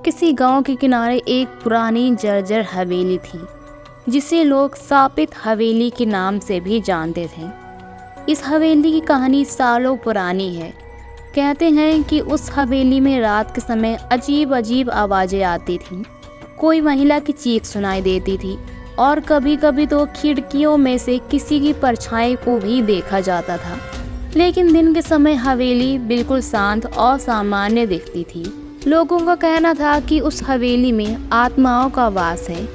किसी गांव के किनारे एक पुरानी जर्जर हवेली थी, जिसे लोग शापित हवेली के नाम से भी जानते थे। इस हवेली की कहानी सालों पुरानी है। कहते हैं कि उस हवेली में रात के समय अजीब अजीब आवाज़ें आती थीं। कोई महिला की चीख सुनाई देती थी और कभी कभी तो खिड़कियों में से किसी की परछाई को भी देखा जाता था। लेकिन दिन के समय हवेली बिल्कुल शांत और सामान्य दिखती थी। लोगों का कहना था कि उस हवेली में आत्माओं का वास है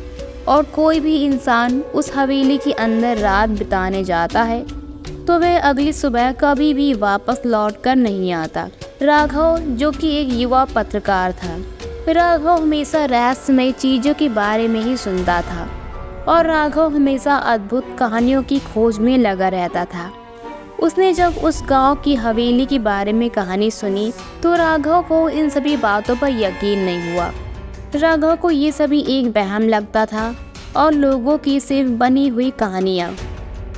और कोई भी इंसान उस हवेली के अंदर रात बिताने जाता है तो वह अगली सुबह कभी भी वापस लौटकर नहीं आता। राघव, जो कि एक युवा पत्रकार था, राघव हमेशा रहस्यमय चीज़ों के बारे में ही सुनता था और राघव हमेशा अद्भुत कहानियों की खोज में लगा रहता था। उसने जब उस गांव की हवेली के बारे में कहानी सुनी तो राघव को इन सभी बातों पर यकीन नहीं हुआ। राघव को ये सभी एक वहम लगता था और लोगों की सिर्फ बनी हुई कहानियाँ।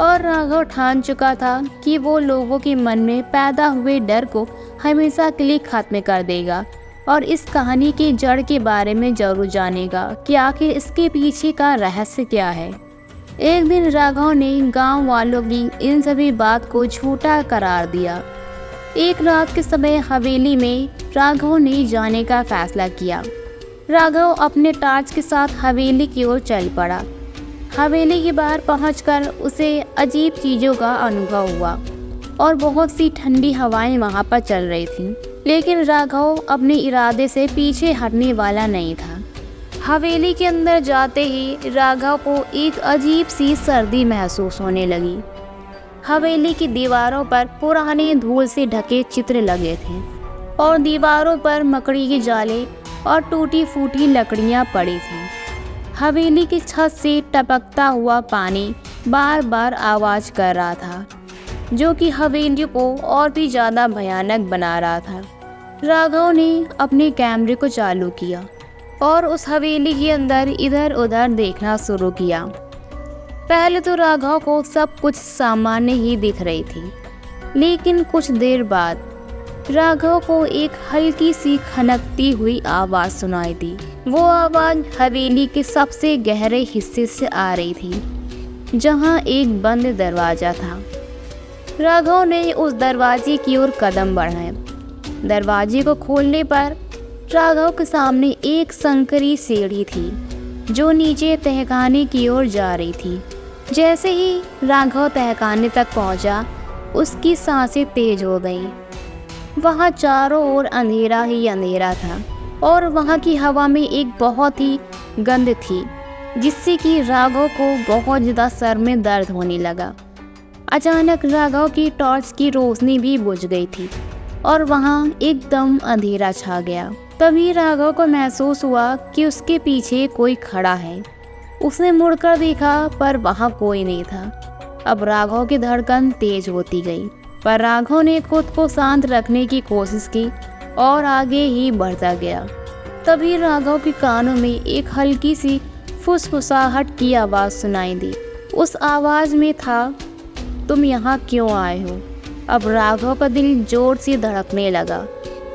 और राघव ठान चुका था कि वो लोगों के मन में पैदा हुए डर को हमेशा के लिए खत्म कर देगा और इस कहानी की जड़ के बारे में जरूर जानेगा कि आखिर इसके पीछे का रहस्य क्या है। एक दिन राघव ने गांव वालों की इन सभी बात को झूठा करार दिया। एक रात के समय हवेली में राघव ने जाने का फैसला किया। राघव अपने टार्च के साथ हवेली की ओर चल पड़ा। हवेली के बाहर पहुंचकर उसे अजीब चीज़ों का अनुभव हुआ और बहुत सी ठंडी हवाएं वहां पर चल रही थीं। लेकिन राघव अपने इरादे से पीछे हटने वाला नहीं था। हवेली के अंदर जाते ही राघव को एक अजीब सी सर्दी महसूस होने लगी। हवेली की दीवारों पर पुराने धूल से ढके चित्र लगे थे और दीवारों पर मकड़ी के जाले और टूटी फूटी लकड़ियां पड़ी थीं। हवेली की छत से टपकता हुआ पानी बार बार आवाज़ कर रहा था, जो कि हवेली को और भी ज़्यादा भयानक बना रहा था। राघव ने अपने कैमरे को चालू किया और उस हवेली के अंदर इधर उधर देखना शुरू किया। पहले तो राघव को सब कुछ सामान्य ही दिख रही थी, लेकिन कुछ देर बाद राघव को एक हल्की सी खनकती हुई आवाज़ सुनाई दी। वो आवाज़ हवेली के सबसे गहरे हिस्से से आ रही थी, जहाँ एक बंद दरवाज़ा था। राघव ने उस दरवाजे की ओर कदम बढ़ाए। दरवाजे को खोलने पर राघव के सामने एक संकरी सीढ़ी थी, जो नीचे तहखाने की ओर जा रही थी। जैसे ही राघव तहखाने तक पहुंचा, उसकी सांसें तेज हो गईं। वहां चारों ओर अंधेरा ही अंधेरा था और वहां की हवा में एक बहुत ही गंध थी, जिससे कि राघव को बहुत ज़्यादा सर में दर्द होने लगा। अचानक राघव की टॉर्च की रोशनी भी बुझ गई थी और वहां एकदम अंधेरा छा गया। तभी राघव को महसूस हुआ कि उसके पीछे कोई खड़ा है। उसने मुड़कर देखा पर वहां कोई नहीं था। अब राघव की धड़कन तेज होती गई, पर राघव ने खुद को शांत रखने की कोशिश की और आगे ही बढ़ता गया। तभी राघव के कानों में एक हल्की सी फुसफुसाहट की आवाज़ सुनाई दी। उस आवाज़ में था, तुम यहाँ क्यों आए हो? अब राघव का दिल जोर से धड़कने लगा।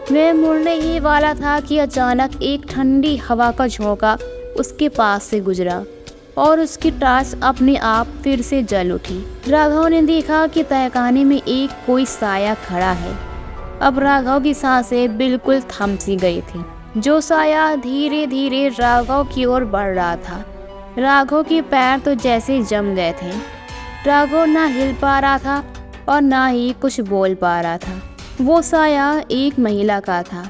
वह मुड़ने ही वाला था कि अचानक एक ठंडी हवा का झोंका उसके पास से गुजरा और उसकी टार्च अपने आप फिर से जल उठी। राघव ने देखा कि तहखाने में एक कोई साया खड़ा है। अब राघव की सांसें बिल्कुल थम सी गई थी। जो साया धीरे धीरे राघव की ओर बढ़ रहा था। राघव के पैर तो जैसे जम गए थे। राघव ना हिल पा रहा था और ना ही कुछ बोल पा रहा था। वो साया एक महिला का था,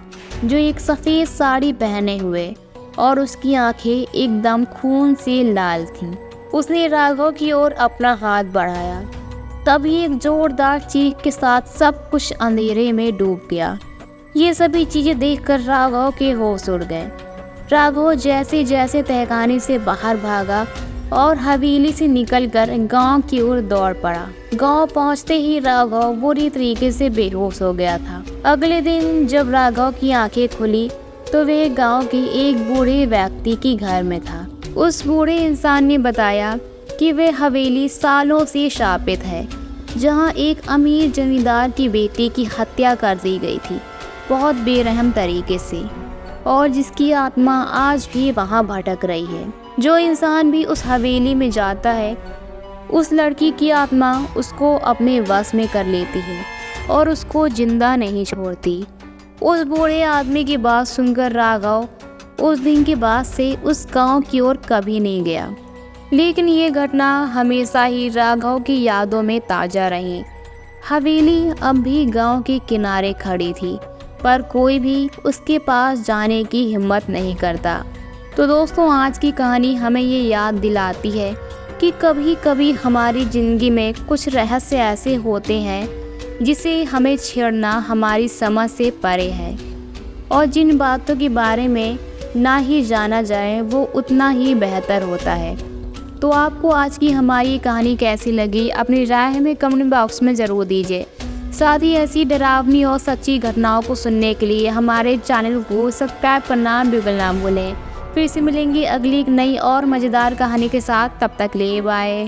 जो एक सफ़ेद साड़ी पहने हुए और उसकी आंखें एकदम खून से लाल थीं। उसने राघव की ओर अपना हाथ बढ़ाया। तभी एक जोरदार चीख के साथ सब कुछ अंधेरे में डूब गया। ये सभी चीज़ें देखकर राघव के होश उड़ गए। राघव जैसे जैसे तहखाने से बाहर भागा और हवेली से निकलकर गांव की ओर दौड़ पड़ा। गांव पहुंचते ही राघव बुरी तरीके से बेहोश हो गया था। अगले दिन जब राघव की आंखें खुली तो वह गांव के एक बूढ़े व्यक्ति के घर में था। उस बूढ़े इंसान ने बताया कि वह हवेली सालों से शापित है, जहां एक अमीर जमींदार की बेटी की हत्या कर दी गई थी, बहुत बेरहम तरीके से। और जिसकी आत्मा आज भी वहाँ भटक रही है। जो इंसान भी उस हवेली में जाता है, उस लड़की की आत्मा उसको अपने वश में कर लेती है और उसको जिंदा नहीं छोड़ती। उस बूढ़े आदमी की बात सुनकर राघव उस दिन के बाद से उस गांव की ओर कभी नहीं गया। लेकिन ये घटना हमेशा ही राघव की यादों में ताज़ा रही। हवेली अब भी गांव के किनारे खड़ी थी, पर कोई भी उसके पास जाने की हिम्मत नहीं करता। तो दोस्तों, आज की कहानी हमें ये याद दिलाती है कि कभी कभी हमारी ज़िंदगी में कुछ रहस्य ऐसे होते हैं जिसे हमें छेड़ना हमारी समझ से परे है, और जिन बातों के बारे में ना ही जाना जाए वो उतना ही बेहतर होता है। तो आपको आज की हमारी कहानी कैसी लगी, अपनी राय हमें कमेंट बॉक्स में ज़रूर दीजिए। साथ ही ऐसी डरावनी और सच्ची घटनाओं को सुनने के लिए हमारे चैनल को सब्सक्राइब करना बिल्कुल ना भूलें। फिर से मिलेंगे अगली एक नई और मज़ेदार कहानी के साथ। तब तक ले बाय।